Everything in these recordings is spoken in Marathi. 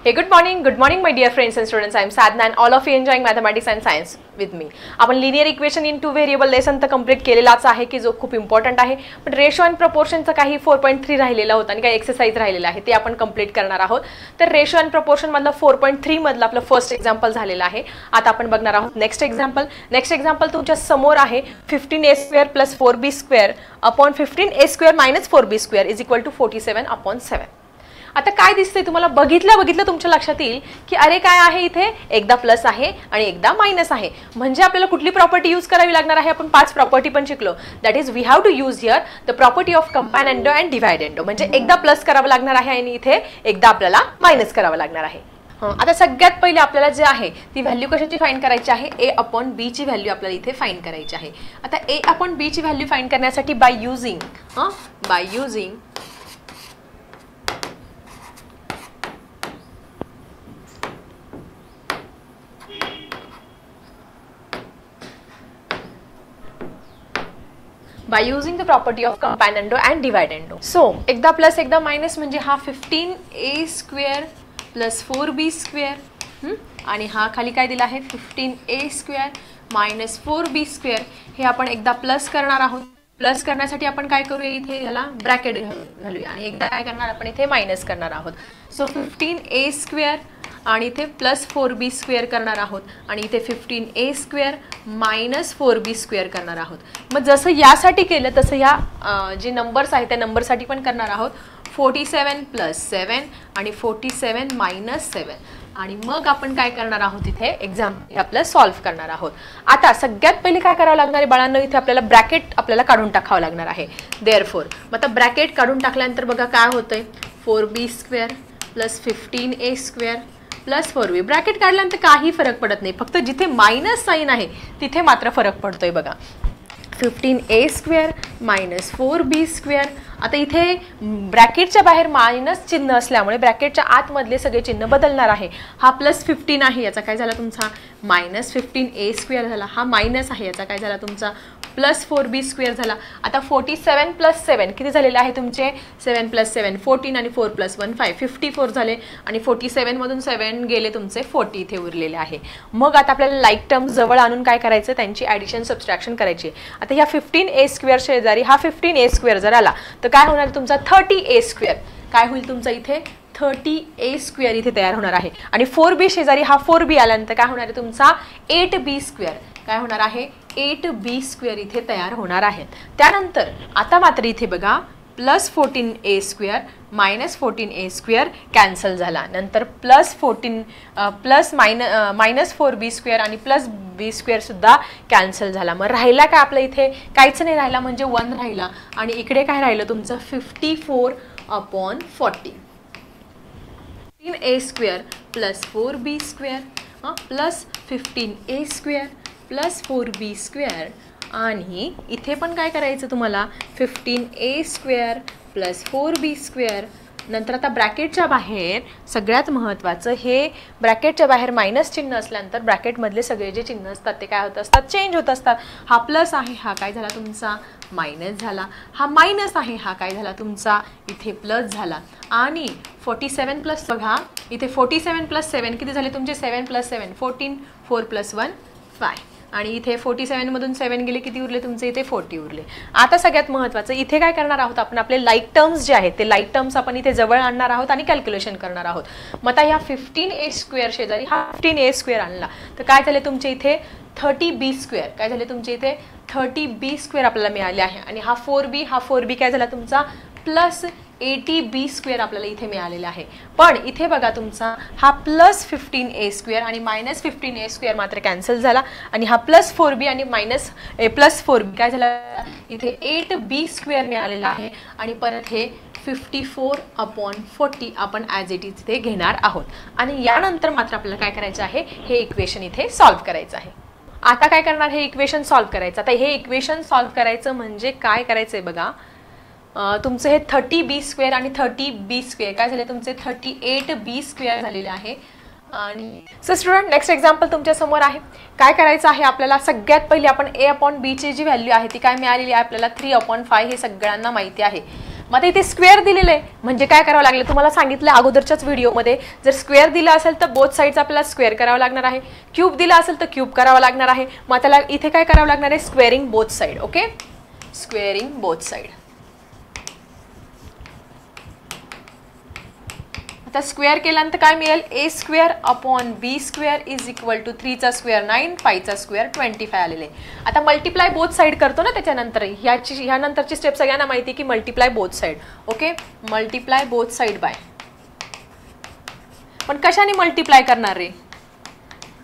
Hey, good morning, my dear friends and students. I am Sadhna and all of you enjoying mathematics and science with me. आपण linear equation in two variable lesson तर कंप्लीट केलेलाच आहे की जो खूप इम्पॉर्टंट आहे. पण रेशो अँड प्रपोर्शनचं काही 4.3 राहिलेला होता आणि काही एक्सरसाइज राहिलेला आहे ते आपण कंप्लीट करणार आहोत. तर रेशो अँड प्रपोर्शन मधलं 4.3 मधलं आपलं फर्स्ट एक्झाम्पल झालेलं आहे. आता आपण बघणार आहोत नेक्स्ट एक्झाम्पल तुमच्या समोर आहे 15a² + 4b² upon 15a² - 4b² is equal to 47/7. आता काय दिसतंय तुम्हाला बघितलं तुमच्या लक्षात येईल की अरे काय आहे इथे एकदा प्लस आहे आणि एकदा मायनस आहे. म्हणजे आपल्याला कुठली प्रॉपर्टी यूज करावी लागणार आहे. आपण 5 प्रॉपर्टी पण शिकलो. That is we have to use here the property of combined and divide. म्हणजे एकदा प्लस करावं लागणार आहे आणि इथे एकदा आपल्याला मायनस करावं लागणार आहे. आता सगळ्यात पहिले आपल्याला जे आहे ती व्हॅल्यू कशाची फाइंड करायची आहे. a/b ची व्हॅल्यू आपल्याला इथे फाइंड करायची आहे. आता a/b ची व्हॅल्यू फाइंड करण्यासाठी by using by using the property of compound and dividend. So एकदा प्लस एकदा मायनस म्हणजे हा 15a² + 4b² आणि हा खाली काय दिला आहे 15a² - 4b². हे आपण एकदा प्लस करणार आहोत. प्लस करण्यासाठी आपण काय करूया इथे याला ब्रॅकेट घालूया आणि एकदा काय करणार आपण इथे मायनस करणार आहोत. सो 15a² आणि इथे प्लस 4b² करणार आहोत आणि इथे 15a² - 4b² करणार आहोत. मग जसं यासाठी केलं तसं या जे नंबर्स आहेत त्या नंबरसाठी पण करणार आहोत. 47 + 7 आणि 47 - 7 आणि मग आपण काय करणार आहोत इथे एक्झाम्पल आपल्याला सॉल्व्ह करणार आहोत. आता सगळ्यात पहिले काय करावं लागणार आहे बाळांनो इथे आपल्याला ब्रॅकेट आपल्याला काढून टाकावं लागणार आहे. देअरफॉर मग आता ब्रॅकेट काढून टाकल्यानंतर बघा काय होतंय 4b² + 15a² + 4b. ब्रॅकेट काढल्यानंतर काही फरक पडत नाही. फक्त जिथे मायनस साइन आहे तिथे मात्र फरक पडतोय बघा. 15a² - 4b². आता इथे ब्रॅकेटच्या बाहेर मायनस चिन्ह असल्यामुळे ब्रॅकेटच्या आतमधले सगळे चिन्ह बदलणार आहे. हा +15 आहे याचा काय झाला तुमचा -15a² झाला. हा मायनस आहे याचा काय झाला तुमचा +4b² झाला. आता 47 + 7 किती झालेले आहे तुमचे 7 + 7 14 आणि 4 + 1 5 54 झाले आणि 47 मधून 7 गेले तुमचे 40 इथे उरलेले आहे. मग आता आपल्याला लाईक टर्म जवळ आणून काय करायचं त्यांची ॲडिशन सबट्रॅक्शन करायची. आता ह्या 15a² शेजारी हा 15a² जर आला तर काय होणार तुमचा 30a². काय होईल तुमचा इथे 30a² इथे तयार होणार आहे आणि 4b शेजारी हा 4b आल्यानंतर काय होणार आहे तुमचा 8b². काय होणार आहे 8b² इथे तयार होणार आहे. त्यानंतर आता मात्र इथे बघा +14a² - 14a² कॅन्सल झाला. नंतर +14 -4b² आणि +b² सुद्धा कॅन्सल झाला. मग राहिला काय आपल्या इथे काहीच नाही राहिला म्हणजे 1 राहिला आणि इकडे काय राहिलं तुमचं 54/40. 15a² + 4b² + 15a² + 4b² आणि इथे पण काय करायचं तुम्हाला 15a² + 4b². नंतर आता ब्रॅकेटच्या बाहेर सगळ्यात महत्त्वाचं हे ब्रॅकेटच्या बाहेर मायनस चिन्ह असल्यानंतर ब्रॅकेटमधले सगळे जे चिन्ह असतात ते काय होत असतात चेंज होत असतात. हा प्लस आहे हा काय झाला तुमचा मायनस झाला. हा मायनस आहे हा काय झाला तुमचा इथे प्लस झाला. आणि 47 बघा इथे 47 + 7 किती झाले तुमचे 7 + 7 14 4 + 1 5 आणि इथे 47 मधून 7 गेले किती उरले तुमचे इथे 40 उरले. आता सगळ्यात महत्त्वाचं इथे काय करणार आहोत आपण आपले लाईक टर्म्स जे आहेत ते लाईक टर्म्स आपण इथे जवळ आणणार आहोत आणि कॅल्क्युलेशन करणार आहोत. मग आता ह्या 15a² शेजारी हा 15a² आणला तर काय झाले तुमचे इथे 30b². काय झाले तुमचे इथे 30b² आपल्याला मिळाले आहे आणि हा 4b काय झाला तुमचा +80b² आपल्याला इथे मिळालेला आहे. पण इथे बघा तुमचा हा +15a² आणि -15a² मात्र कॅन्सल झाला आणि हा +4b आणि +4b काय झाला इथे 8b² मिळालेला आहे आणि परत हे 54/40 आपण ॲज इट इज इथे घेणार आहोत. आणि यानंतर मात्र आपल्याला काय करायचं आहे हे इक्वेशन इथे सॉल्व्ह करायचं आहे. आता काय करणार हे इक्वेशन सॉल्व्ह करायचं. आता हे इक्वेशन सॉल्व्ह करायचं म्हणजे काय करायचं आहे बघा तुमचे हे 30b² आणि 30b² काय झाले तुमचे 38b² झालेले आहे. आणि सो स्टुडंट नेक्स्ट एक्झाम्पल तुमच्या समोर आहे. काय करायचं आहे आपल्याला सगळ्यात पहिले आपण a/b ची जी व्हॅल्यू आहे ती काय मिळालेली आहे आपल्याला 3/5 हे सगळ्यांना माहिती आहे. मग आता इथे स्क्वेअर दिलेलं आहे म्हणजे काय करावं लागलं तुम्हाला सांगितलं अगोदरच्याच व्हिडिओमध्ये, जर स्क्वेअर दिला असेल तर बोथ साईड्स आपल्याला स्क्वेअर करावं लागणार आहे, क्यूब दिला असेल तर क्यूब करावं लागणार आहे. मग त्याला इथे काय करावं लागणार आहे, squaring both side. Okay, squaring both side. आता स्क्वेअर केल्यानंतर काय मिळेल, A square upon B square is equal to 3चा स्क्वेअर 9, 5चा स्क्वेअर 25 आलेले. आता मल्टिप्लाय बोथ साईड करतो ना त्याच्यानंतर, ह्यानंतरची स्टेप सगळ्यांना माहिती आहे की multiply both side. Okay, multiply both side bye. पण कशाने मल्टिप्लाय करणार रे,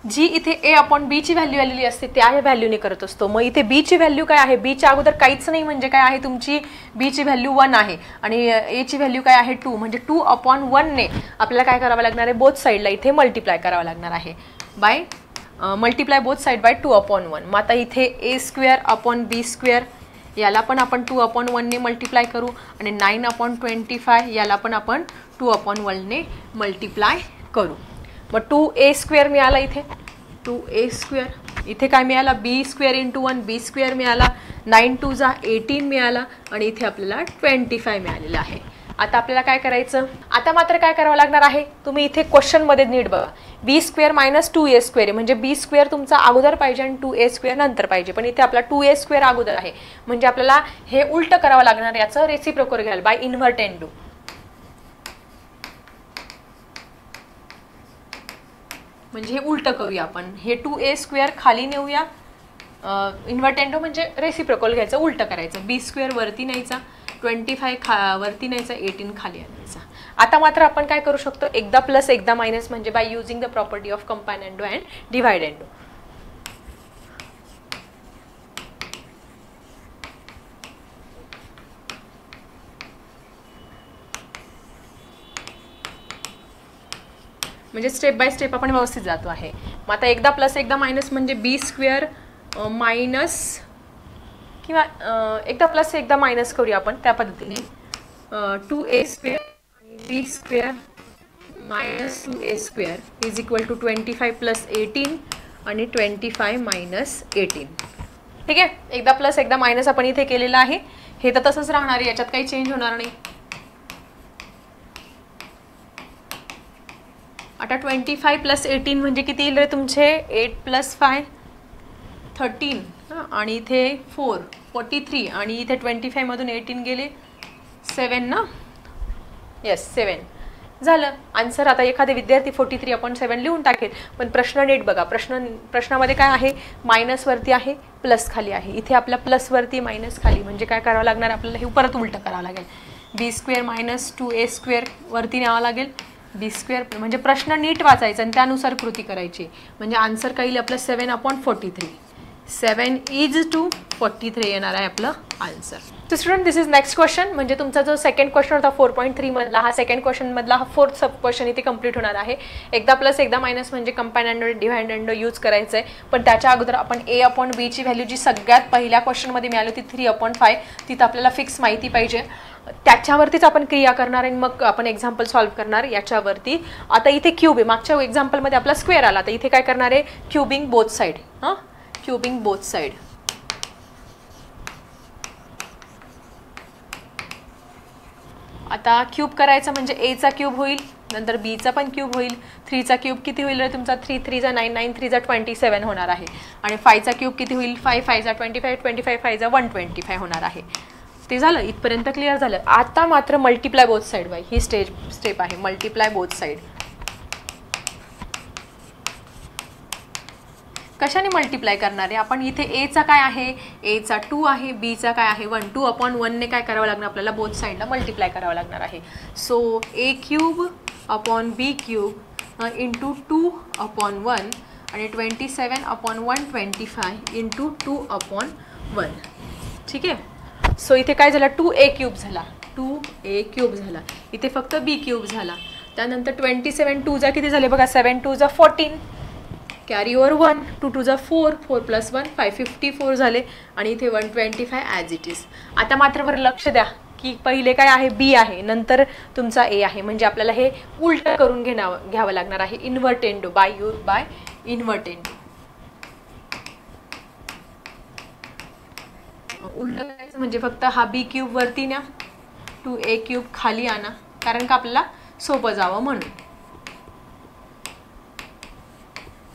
जी इथे ए अपॉन बी ची व्हॅल्यू आलेली असते त्या व्हॅल्यूने करत असतो. मग इथे बी ची व्हॅल्यू काय आहे, बी च्या अगोदर काहीच नाही म्हणजे काय आहे, तुमची बी ची व्हॅल्यू 1 आहे आणि ए ची व्हॅल्यू काय आहे 2, म्हणजे 2 अपॉन 1 ने आपल्याला काय करावं लागणार आहे, बोथ साईडला इथे मल्टिप्लाय करावं लागणार आहे by multiply both side by 2 upon 1. मग आता इथे A square upon B square याला पण आपण 2 अपॉन 1 ने मल्टिप्लाय करू आणि 9 अपॉन 25 याला पण आपण 2 अपॉन 1 ने मल्टिप्लाय करू. मग 2a स्क्वेअर मिळाला इथे, 2a स्क्वेअर इथे काय मिळाला, बी स्क्वेअर इंटू 1 बी स्क्वेअर मिळाला, 9 2 जा 18 मिळाला आणि इथे आपल्याला 25 मिळालेलं आहे. आता आपल्याला काय करायचं, आता मात्र काय करावं लागणार आहे, तुम्ही इथे क्वेश्चनमध्ये नीट बघा, बी स्क्वेअर मायनस 2a स्क्वेअर म्हणजे बी स्क्वेअर तुमचा अगोदर पाहिजे आणि 2a स्क्वेअर नंतर पाहिजे, पण इथे आपला 2a स्क्वेअर अगोदर आहे म्हणजे आपल्याला हे उलट करावं लागणार, याचं रेसिप्रोकल घ्याल बाय इन्व्हर्टेंडो. म्हणजे हे उलट करूया आपण, हे 2a स्क्वेअर खाली नेऊया, इन्व्हर्टेंडो म्हणजे रेसिप्रोकल घ्यायचं, उलट करायचं, बी स्क्वेअर वरती न्यायचा, 25 वरती न्यायचा, 18 खाली आणायचा. आता मात्र आपण काय करू शकतो, एकदा प्लस एकदा मायनस म्हणजे by using the property of componendo and dividendo. म्हणजे स्टेप बाय स्टेप आपण व्यवस्थित जातो आहे. मग आता एकदा प्लस एकदा मायनस म्हणजे बी स्क्वेअर मायनस किंवा एकदा प्लस एकदा मायनस करूया आपण त्या पद्धतीने, 2a square B square minus 2a square is equal to 25 plus 18 आणि 25 मायनस 18. ठीक आहे, एकदा प्लस एकदा मायनस आपण इथे केलेलं आहे, हे तर तसंच राहणार आहे, याच्यात काही चेंज होणार नाही. आता 25 प्लस 18 म्हणजे किती येईल रे तुमचे, 8 प्लस 5 13 आणि इथे 4 43 आणि इथे 25 मधून 18 गेले 7 ना, येस 7 झालं आन्सर. आता एखादे विद्यार्थी 43 अपॉन 7 लिहून टाकेल, पण प्रश्न नीट बघा, प्रश्नामध्ये काय आहे, मायनस वरती आहे प्लस खाली आहे, इथे आपला प्लस वरती मायनस खाली म्हणजे काय करावं लागणार आपल्याला, हे परत उलट करावं लागेल, बी स्क्वेअर मायनस 2a स्क्वेअर वरती न्यावं लागेल बी स्क्वेअर, म्हणजे प्रश्न नीट वाचायचा आणि त्यानुसार कृती करायची, म्हणजे आन्सर काय येईल आपलं 7 अपॉन 43, 7 इज टू 43 येणार आहे आपलं आन्सर. तर student this is next question, म्हणजे तुमचा जो सेकंड क्वेश्चन होता 4.3 मधला, हा सेकंड क्वेश्चन मधला हा फोर्थ सब क्वेश्चन इथे कंप्लीट होणार आहे. एकदा प्लस एकदा मायनस म्हणजे कंपायनंडो डिव्हायडेंडो यूज करायचं आहे, पण त्याच्या अगोदर आपण a अपॉन बी ची व्हॅल्यू जी सगळ्यात पहिल्या क्वेश्चनमध्ये मिळाली होती 3/5, तिथं आपल्याला फिक्स माहिती पाहिजे, त्याच्यावरतीच आपण क्रिया करणार आणि मग आपण एक्झाम्पल सॉल्व्ह करणार याच्यावरती. आता इथे क्यूब आहे, मागच्या एक्झाम्पलमध्ये आपला स्क्वेअर आला, तर इथे काय करणार आहे, cubing both side, cubing both side. आता क्यूब करायचं म्हणजे a चा क्यूब होईल, नंतर b चा पण क्यूब होईल, 3 चा क्यूब किती होईल रे तुमचा, 3 3 जा 9 9 3 जा 27 होणार आहे, आणि 5 चा क्यूब किती होईल, 5 5 जा 25 25 5 जा 125 होणार आहे. ते झालं, इथपर्यंत क्लिअर झालं. आता मात्र मल्टिप्लाय बोथ साईड बाय ही स्टेप आहे, मल्टिप्लाय बोथ साईड. कशाने मल्टिप्लाय करणार आहे आपण, इथे a चा काय आहे, a चा 2 आहे, b चा काय आहे 1, 2 अपॉन 1 ने काय करावं लागणार आपल्याला, बोथ साईडला मल्टिप्लाय करावं लागणार आहे. So a cube upon b cube into 2 upon 1 आणि 27 अपॉन 125 इंटू 2 अपॉन 1. ठीक आहे, सो इथे काय झालं, 2a क्यूब झाला, 2a क्यूब झाला, इथे फक्त b क्यूब झाला, त्यानंतर 27 2 जा किती झाले बघा, 7 2 जा 14, कॅरी ओव्हर 1, 2 2 जा 4, 4 प्लस 1 554 झाले आणि इथे 125 ॲज इट इज. आता मात्र बरं लक्ष द्या की पहिले काय आहे, b आहे, नंतर तुमचा a आहे, म्हणजे आपल्याला हे उलट करून घ्यावं लागणार आहे, इन्व्हर्टेंडो बाय इन्व्हर्टेंडो. उलट करायचं म्हणजे फक्त हा b क्यूब वरती न्या, 2a³ खाली आणा, कारण का आपल्याला सोपं जावं म्हणून.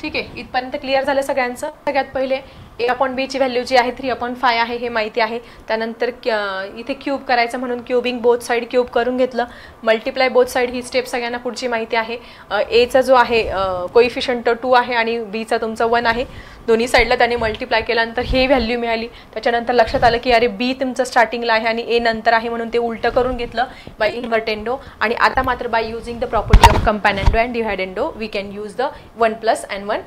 ठीक आहे, इथपर्यंत क्लिअर झालं सगळ्यांचं. सगळ्यात पहिले a/b ची व्हॅल्यू जी आहे 3/5 आहे हे माहिती आहे. त्यानंतर इथे क्यूब करायचं म्हणून क्यूबिंग बोथ साईड क्यूब करून घेतलं. मल्टिप्लाय बोथ साईड ही स्टेप सगळ्यांना पुढची माहिती आहे. एचा जो आहे कोइफिशियंट 2 आहे आणि बीचा तुमचा 1 आहे. दोन्ही साईडला त्याने मल्टिप्लाय केल्यानंतर हे व्हॅल्यू मिळाली. त्याच्यानंतर लक्षात आलं की अरे बी तुमचं स्टार्टिंगला आहे आणि ए नंतर आहे म्हणून ते उलटं करून घेतलं बाय इन्व्हर्टेंडो. आणि आता मात्र by using the property of componendo and dividendo we can use the 1+ and 1-.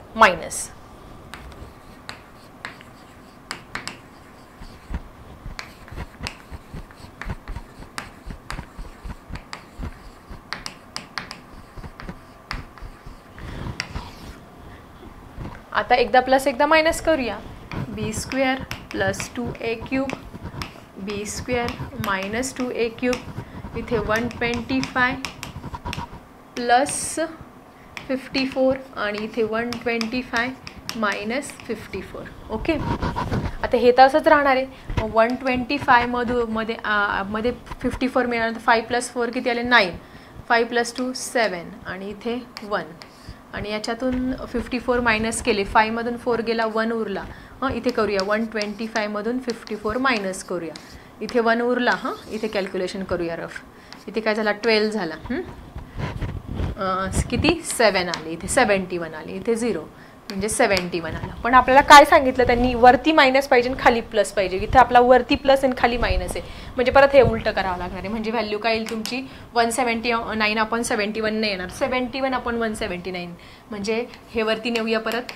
आता एकदा प्लस एकदा मायनस करूया. b² + 2a³ b² - 2a³ इथे 125 + 54 आणि इथे 125 - 54. ओके, आता हे तर असंच राहणार आहे. 125 मध्ये 54 मिळालं तर 5 + 4 किती आले 9, 5 + 2 7 आणि इथे 1. आणि याच्यातून 54 मायनस केले, 5 मधून 4 गेला 1 उरला. इथे करूया 125 मधून 54 मायनस करूया. इथे 1 उरला. इथे कॅल्क्युलेशन करूया रफ. इथे काय झाला 12 झाला. किती 7 आले, इथे 71 आले, इथे 0 म्हणजे 71 आलं. पण आपल्याला काय सांगितलं त्यांनी, वरती मायनस पाहिजे आणि खाली प्लस पाहिजे. इथे आपला वरती प्लस आणि खाली मायनस आहे म्हणजे परत हे उलटं करावं लागणार आहे. म्हणजे व्हॅल्यू काय येईल तुमची 179/71 नाही येणार, 71/179. म्हणजे हे वरती नेऊया, परत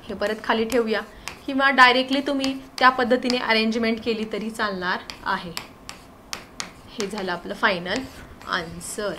हे परत खाली ठेवूया किंवा डायरेक्टली तुम्ही त्या पद्धतीने अरेंजमेंट केली तरी चालणार आहे. हे झालं आपलं फायनल आन्सर.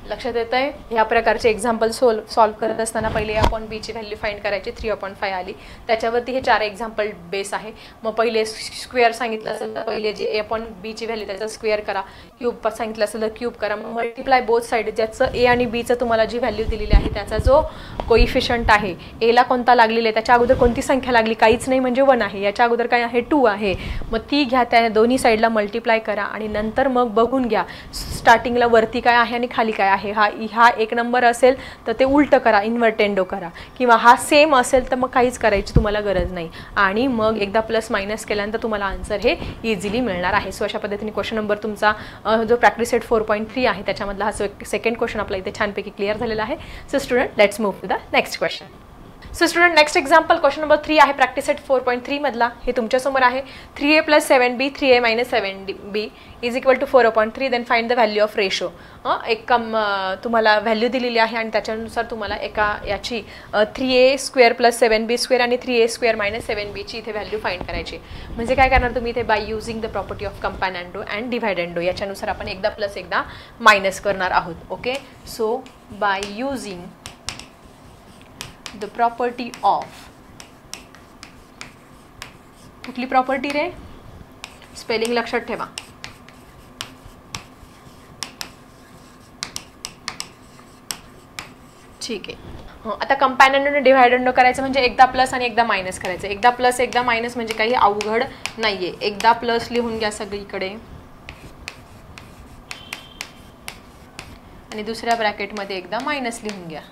लक्षात येत आहे. ह्या प्रकारचे एक्झाम्पल सॉल्व करत असताना पहिले a/b ची व्हॅल्यू फाइंड करायची. 3/5 आली, त्याच्यावरती हे 4 एक्झाम्पल बेस आहे. मग पहिले स्क्वेअर सांगितलं असेल तर पहिले जे a/b ची व्हॅल्यू त्याचा स्क्वेअर करा. क्यूब सांगितलं असेल तर क्यूब करा. मग मल्टिप्लाय बोथ साईड, ज्याचं a आणि bचं तुम्हाला जी व्हॅल्यू दिलेली आहे त्याचा जो कोइफिशियंट आहे, एला कोणता लागलेला आहे, त्याच्या अगोदर कोणती संख्या लागली, काहीच नाही म्हणजे 1 आहे. याच्या अगोदर काय आहे 2 आहे. मग ती घ्या, त्या दोन्ही साईडला मल्टिप्लाय करा आणि नंतर मग बघून घ्या स्टार्टिंगला वरती काय आहे आणि खाली काय आहे. हा 1 नंबर असेल तर ते उलटं करा, इन्व्हर्टेंडो करा. किंवा हा सेम असेल तर मग काहीच करायची तुम्हाला गरज नाही. आणि मग एकदा प्लस मायनस केल्यानंतर तुम्हाला आन्सर हे इझिली मिळणार आहे. सो अशा पद्धतीने क्वेश्चन नंबर तुमचा जो प्रॅक्टिस सेट 4.3 आहे त्याच्यामधला हा सेकंड क्वेश्चन आपला इथे छानपैकी क्लिअर झालेला आहे. So student, let's move to the next question. So student, next example question number 3 आहे प्रॅक्टिस सेट 4.3 मधला. हे तुमच्यासमोर आहे. 3a + 7b 3a - 7b = 4/3. Then find the value of ratio. एक तुम्हाला व्हॅल्यू दिलेली आहे आणि त्याच्यानुसार तुम्हाला एका याची 3a² + 7b² आणि 3a² - 7b ची इथे व्हॅल्यू फाइंड करायची. म्हणजे काय करणार तुम्ही इथे by using the property of componendo and dividendo याच्यानुसार आपण एकदा प्लस एकदा मायनस करणार आहोत. Okay, so by using the property of, कुठली प्रॉपर्टी रे, स्पेलिंग लक्षात ठेवा. ठीक आहे. आता कंपॅनंडो आणि डिव्हायडेंडो करायचं म्हणजे एकदा प्लस आणि एकदा मायनस करायचं. एकदा प्लस एकदा मायनस म्हणजे काही अवघड नाहीये. एकदा प्लस लिहून घ्या सगळीकडे आणि दुसऱ्या ब्रॅकेटमध्ये एकदा मायनस लिहून घ्या.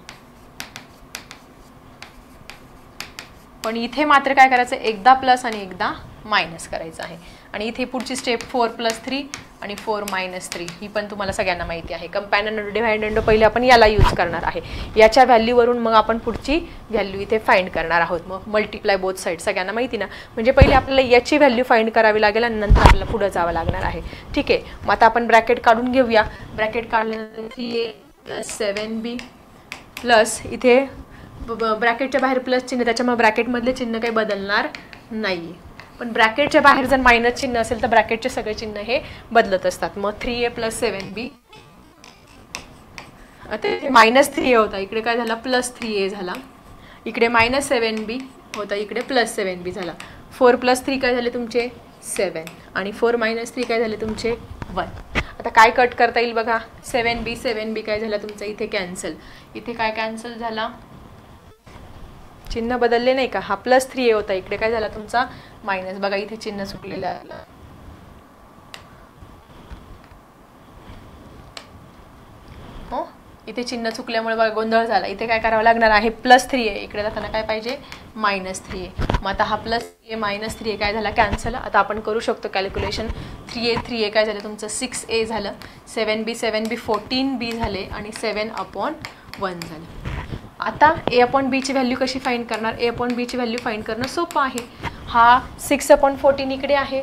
पण इथे मात्र काय करायचं, एकदा प्लस आणि एकदा मायनस करायचं आहे. आणि इथे पुढची स्टेप 4 + 3 आणि 4 - 3 ही पण तुम्हाला सगळ्यांना माहिती आहे. कंपॅनंडो डिव्हायडेंडो पहिले आपण याला यूज करणार आहे. याच्या व्हॅल्यूवरून मग आपण पुढची व्हॅल्यू इथे फाइंड करणार आहोत. मग मल्टिप्लाय बोथ साईड सगळ्यांना माहिती ना. म्हणजे पहिले आपल्याला याची व्हॅल्यू फाइंड करावी लागेल आणि नंतर आपल्याला पुढे जावं लागणार आहे. ठीक आहे, मग आता आपण ब्रॅकेट काढून घेऊया. ब्रॅकेट काढल्यानंतर 3a + 7b प्लस इथे ब्रॅकेटच्या बाहेर प्लस चिन्ह, त्याच्यामुळे ब्रॅकेटमधले चिन्ह काही बदलणार नाही. पण ब्रॅकेटच्या बाहेर जर मायनस चिन्ह असेल तर ब्रॅकेटचे सगळे चिन्ह हे बदलत असतात. मग 3a + 7b आता -3a होता, इकडे काय झाला +3a झाला. इकडे -7b होता, इकडे +7b झाला. 4 + 3 काय झाले तुमचे 7 आणि 4 - 3 काय झाले तुमचे 1. आता काय कट करता येईल बघा. 7b काय झाला तुमचा इथे कॅन्सल. इथे काय कॅन्सल झाला, चिन्ह बदलले नाही का. हा +3a होता, इकडे काय झाला तुमचा मायनस. बघा इथे चिन्ह सुटलेलं आहे. इथे चिन्ह चुकल्यामुळे बघा गोंधळ झाला. इथे काय करावं लागणार आहे, +3 आहे. इकडे जाताना काय पाहिजे, -3 आहे. मग आता हा +3 -3 काय झाला, कॅन्सल. आता आपण करू शकतो कॅल्क्युलेशन. 3a काय झालं तुमचं, 6a झालं. 7b 14b झाले आणि 7/1 झालं. आता a/b ची व्हॅल्यू कशी फाइंड करणार, a/b ची व्हॅल्यू फाइंड करणं सोपं आहे. हा 6/14 इकडे आहे,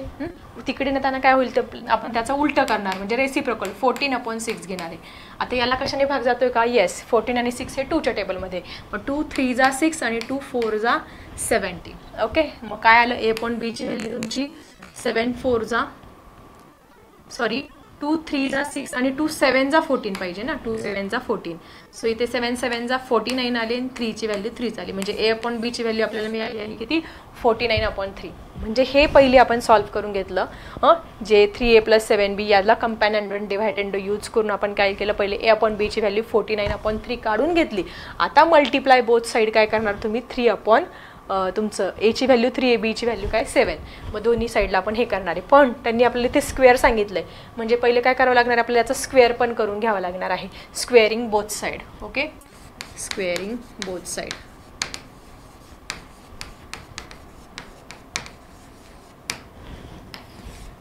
तिकडे नेताना काय होईल तर आपण त्याचा उलट करणार म्हणजे रेसिप्रोकल 14/6 घेणार आहे. आता याला कशाने भाग जातोय का, येस 14 आणि 6 हे 2च्या टेबलमध्ये. मग 2 3 जा 6 आणि 2 4 जा 17. ओके, मग काय आलं, a/b ची व्हॅल्यू तुमची 7 4 जा 2 3 जा 6 आणि 2 7 जा 14 पाहिजे ना, 2 7 जा 14. सो इथे 7 7 जा 49 आले आणि 3 ची व्हॅल्यू 3 आली. म्हणजे a/b ची व्हॅल्यू आपल्याला मिळाली आहे किती, 49/3. म्हणजे हे पहिले आपण सॉल्व्ह करून घेतलं. जे 3a + 7b याला कंपॅनियन अँड डिव्हायडेंड यूज करून आपण काय केलं, पहिले a/b ची व्हॅल्यू 49/3 काढून घेतली. आता मल्टिप्लाय बोथ साईड काय करणार तुम्ही, 3 तुमचं a ची व्हॅल्यू 3 b ची व्हॅल्यू काय 7. मग दोन्ही साईडला आपण हे करणार आहे. पण त्यांनी आपल्याला ते स्क्वेअर सांगितलंय म्हणजे पहिले काय करावं लागणार, आपल्याला याचा स्क्वेअर पण करून घ्यावं लागणार आहे. Squaring both side. Okay, squaring both side.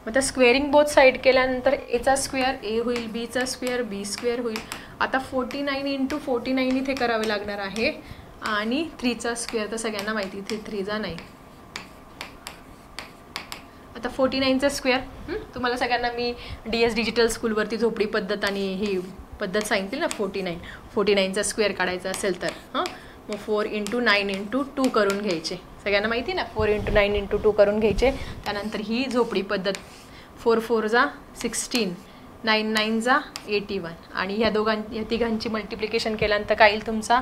मग त्या स्क्वेअरिंग बोथ साईड केल्यानंतर एचा स्क्वेअर a होईल, बीचा स्क्वेअर b स्क्वेअर होईल. आता 49 × 49 इथे करावे लागणार आहे आणि 3चा स्क्वेअर तर सगळ्यांना माहिती, इथे 3 जा नाही. आता 49चा स्क्वेअर तुम्हाला सगळ्यांना मी DS डिजिटल स्कूलवरती झोपडी पद्धत आणि ही पद्धत सांगितली ना, 49चा स्क्वेअर काढायचा असेल तर मग 4 × 9 × 2 करून घ्यायचे. सगळ्यांना माहिती ना, 4 × 9 × 2 करून घ्यायचे. त्यानंतर ही झोपडी पद्धत 4 4 जा 16, 9 9 जा 81 आणि ह्या तिघांची मल्टिप्लिकेशन केल्यानंतर काय येईल तुमचा,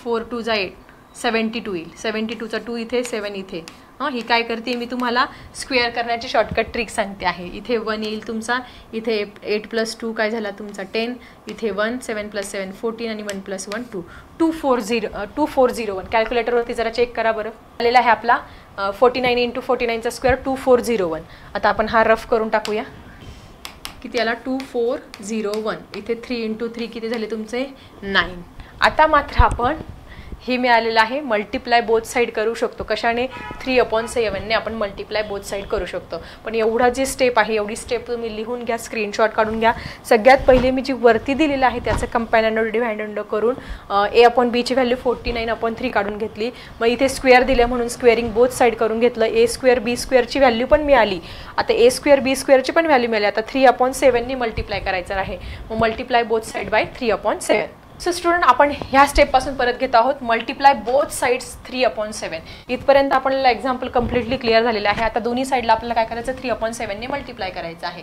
4 2 जा 8, 72 येईल. 72चा 2 इथे 7 इथे. ही काय करते मी तुम्हाला स्क्वेअर करण्याची शॉर्टकट ट्रिक सांगते आहे. इथे 1 येईल तुमचा, इथे 8 + 2 काय झाला तुमचा 10, इथे 1 7 + 7 14 आणि 1 + 1 2 2401. कॅल्क्युलेटरवरती जरा चेक करा बरं. आलेला आहे आपला 49 × 49चा स्क्वेअर 2401. आता आपण हा रफ करून टाकूया. किती आला, 2401. इथे 3 × 3 किती झाले तुमचे 9. आता मात्र आपण हे मिळालेलं आहे मल्टिप्लाय बोथ साईड करू शकतो. कशाने, 3/7 ने आपण मल्टिप्लाय बोथ साईड करू शकतो. पण एवढा जे स्टेप आहे, एवढी स्टेप तुम्ही लिहून घ्या, स्क्रीनशॉट काढून घ्या. सगळ्यात पहिले मी जी वरती दिलेलं आहे त्याचं कंपॅनियन अँड डिव्हायडेंड करून a/b ची व्हॅल्यू 49/3 काढून घेतली. मग इथे स्क्वेअर दिले म्हणून स्क्वेअरिंग बोथ साईड करून घेतलं. a² b² ची व्हॅल्यू पण मिळाली. आता a² b² ची पण व्हॅल्यू मिळाली. आता 3/7 ने मल्टिप्लाय करायचं आहे. मग multiply both side bye 3/7. So student, आपण ह्या स्टेपपासून परत घेत आहोत. Multiply both sides 3/7. इथपर्यंत आपल्याला एक्झाम्पल कम्प्लिटली क्लिअर झालेलं आहे. आता दोन्ही साईडला आपल्याला काय करायचं, 3/7 ने मल्टिप्लाय करायचं आहे.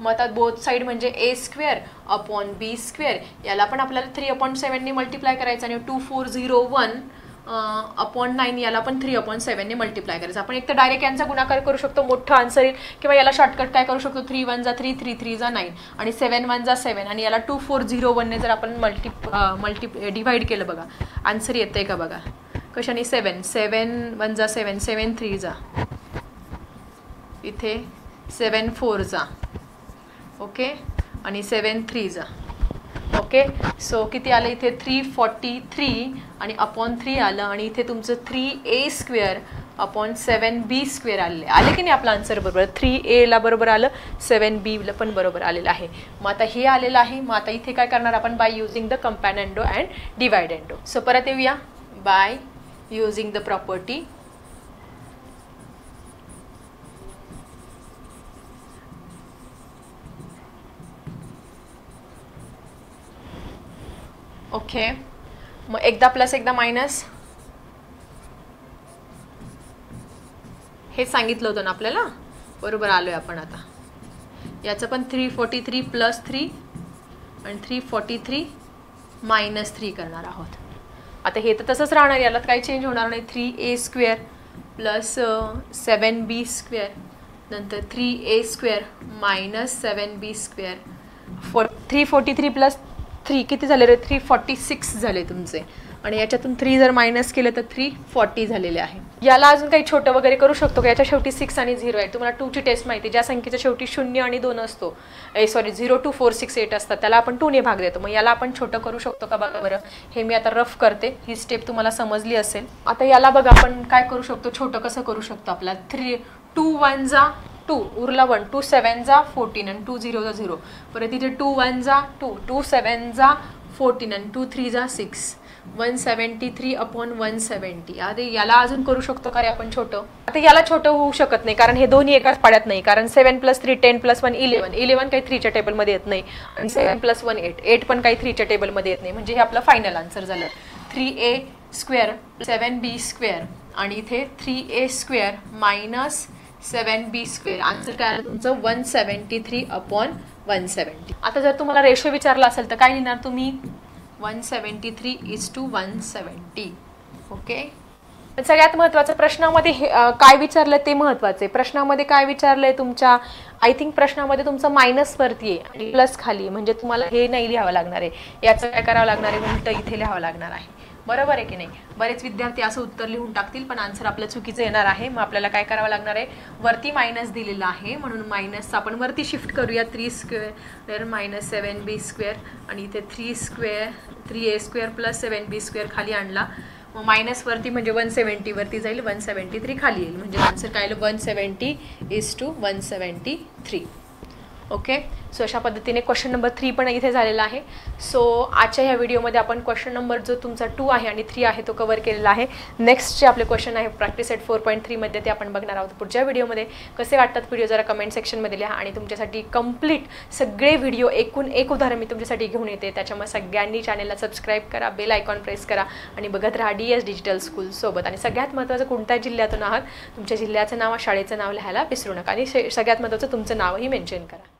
मग आता बोथ साईड म्हणजे a² b², याला पण आपल्याला 3/7 ने मल्टिप्लाय करायचं आणि 2401/9 याला पण 3/7 ने मल्टिप्लाय करायचं. आपण एक तर डायरेक्ट यांचा गुणाकार करू शकतो, मोठं आन्सर येईल. किंवा याला शॉर्टकट काय करू शकतो, 3 1 जा 3 3 3 जा 9 आणि 7 1 जा 7 आणि याला 2401 ने जर आपण डिवाइड केलं बघा, आन्सर येतंय का बघा. कशाने, 7 7 1 जा 7 7 3 जा, इथे 7 4 जा, ओके, आणि 7 3 जा. ओके, सो किती आलं इथे 343 आणि /3 आलं आणि इथे तुमचं 3a² / 7b² आले की नाही. आपलं आन्सर बरोबर, 3a ला बरोबर आलं, 7b ला पण बरोबर आलेलं आहे. मग आता हे आलेलं आहे. मग आता इथे काय करणार आपण, by using the componendo and dividendo. So परत येऊया, by using the property. Okay, मग एकदा प्लस एकदा मायनस हे सांगितलं होतं ना आपल्याला, बरोबर आलोय आपण. आता याचं पण 343 + 3 आणि 343 - 3 करणार आहोत. आता हे तर तसंच राहणार, याला काही चेंज होणार नाही. 3a² + 7b², नंतर 3a² - 7b². 343 + 3 किती झाले रे, 346 झाले तुमचे. आणि याच्यातून 3 जर मायनस केलं तर 340 झालेले आहे. याला अजून काही छोटं वगैरे करू शकतो का? याच्या शेवटी 6 आणि 0 आहे. तुम्हाला 2 ची टेस्ट माहिती, ज्या संख्येच्या शेवटी 0 आणि 2 असतो, 0 2 4 6 8 असतात, त्याला आपण 2 ने भाग देतो. मग याला आपण छोटं करू शकतो का बघा बरं. हे मी आता रफ करते, ही स्टेप तुम्हाला समजली असेल. आता याला बघा आपण काय करू शकतो, छोटं कसं करू शकतो. आपला 2 1 जा 2 उरला 1, 2 7 जा 14 आणि 2 0 जा 0. परत इथे 2 1 जा 2, 2 7 जा 14 आणि 2 3 जा 6, 173/170. अरे याला अजून करू शकतो का रे आपण छोटं. आता याला छोटं होऊ शकत नाही कारण हे दोन्ही एकाच पाड्यात नाही. कारण 7 + 3 10 + 1 11, 11 काही 3च्या टेबलमध्ये येत नाही आणि 7 + 1 8, 8 पण काही 3च्या टेबलमध्ये येत नाही. म्हणजे हे आपलं फायनल आन्सर झालं. 3a² 7b² आणि इथे 3a² - 7b². आन्सर काय आलं तुमचं 173/170. आता जर तुम्हाला रेशो विचारला असेल तर काय लिहिणार तुम्ही, 173:170. ओके. सगळ्यात महत्त्वाचं प्रश्नामध्ये काय विचारलं ते महत्त्वाचं. प्रश्नामध्ये काय विचारलंय तुमच्या, आय थिंक प्रश्नामध्ये तुमचं मायनस वरती आहे आणि प्लस खाली, म्हणजे तुम्हाला हे नाही लिहावं लागणार आहे. याचं काय करावं लागणार आहे, उलट इथे लिहावं लागणार आहे. बरोबर आहे की नाही. बरेच विद्यार्थी असं उत्तर लिहून टाकतील पण आन्सर आपलं चुकीचं येणार आहे. मग आपल्याला काय करावं लागणार आहे, वरती मायनस दिलेलं आहे म्हणून मायनसचं आपण वरती शिफ्ट करूया. 3² - 7b² आणि इथे 3a² + 7b² खाली आणला. मग मायनस वरती म्हणजे 170 वरती जाईल, 173 खाली येईल. म्हणजे आन्सर काय आलं 170:173. ओके. सो अशा पद्धतीने क्वेश्चन नंबर 3 पण इथे झालेला आहे. सो आजच्या ह्या व्हिडिओमध्ये आपण क्वेश्चन नंबर जो तुमचा 2 आहे आणि 3 आहे तो कव्हर केलेला आहे. नेक्स्ट जे आपले क्वेश्चन आहे प्रॅक्टिस सेट 4.3 मध्ये ते आपण बघणार आहोत पुढच्या व्हिडिओमध्ये. कसे वाटतात व्हिडिओ जरा कमेंट सेक्शनमध्ये लिहा आणि तुमच्यासाठी कंप्लीट सगळे व्हिडिओ एकूण एक उदाहरण मी तुमच्यासाठी घेऊन येते. त्याच्यामुळे सगळ्यांनी चॅनलला सबस्क्राईब करा, बेल आयकॉन प्रेस करा आणि बघत राहा DS डिजिटल स्कूल सोबत. आणि सगळ्यात महत्त्वाचं कोणत्या जिल्ह्यातून आहात तुमच्या जिल्ह्याचं नाव शाळेचं नाव लिहायला विसरू नका आणि सगळ्यात महत्त्वाचं तुमचं नावही मेन्शन करा.